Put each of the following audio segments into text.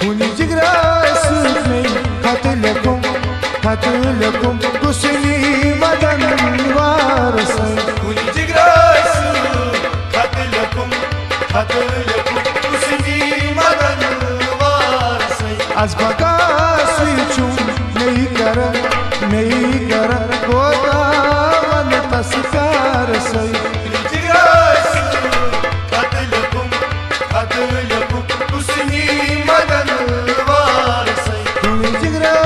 Kuni jigrası mey katlekum kusni madan varsay. Kuni jigrası katlekum kusni madan varsay. Az bagası çum neyi kara koda man tasfar say. Kuni jigrası katlekum kusni madan varsay. Kuni jigrası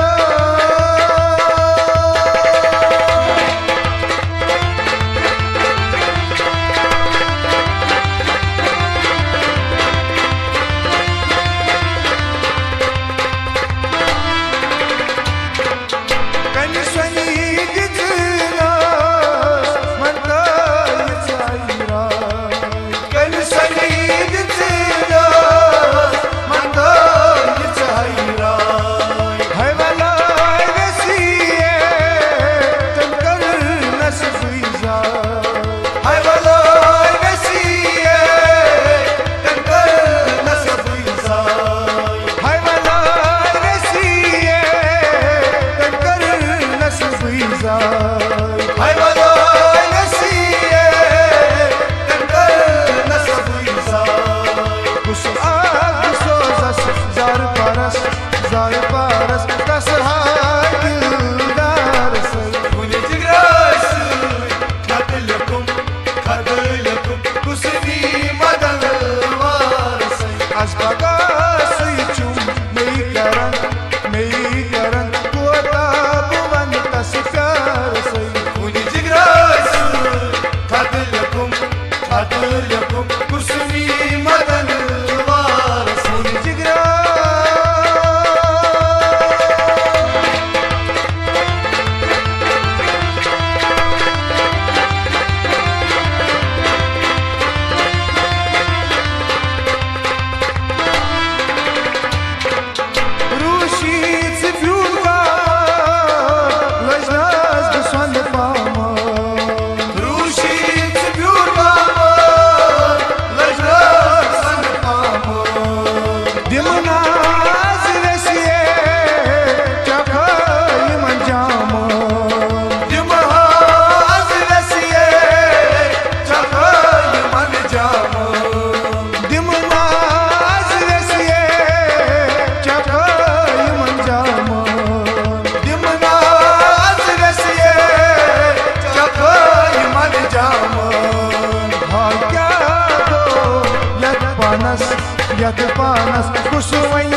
yat panas kuswai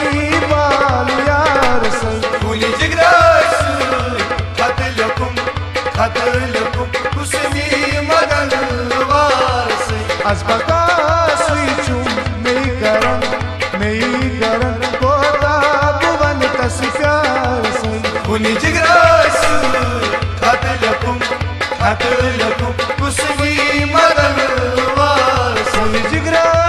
bal yar say. Kuni jigrası katlekum kusni madan varsay. Az bagası çum mey karan koda buvan tasfar say. Kuni jigrası katlekum kusni madan varsay. Kuni jigrası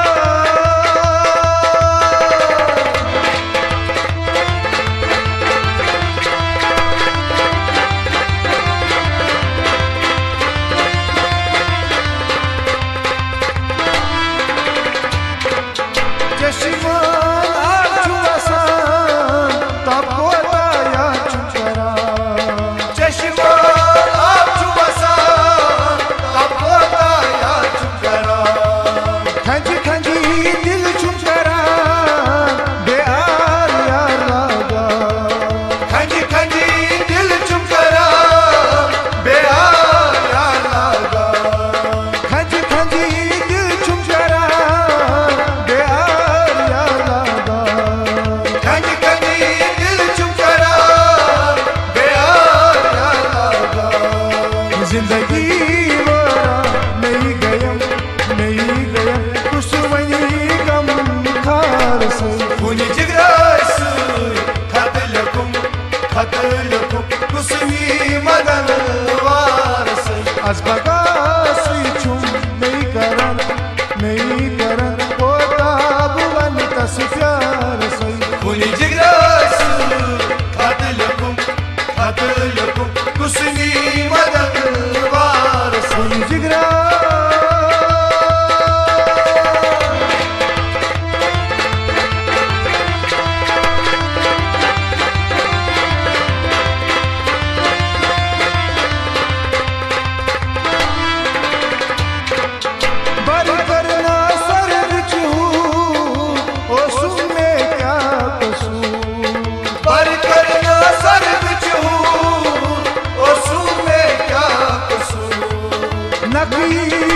जिंदगी वारा नहीं गया कुछ वही गम खार से. Kuni jigrası katlekum kusni madan varsay. Az bagası çum नहीं करन कोता बुवन tasfar से. Kuni jigrası katlekum kusni madan varsay. Kuni jigrası नकी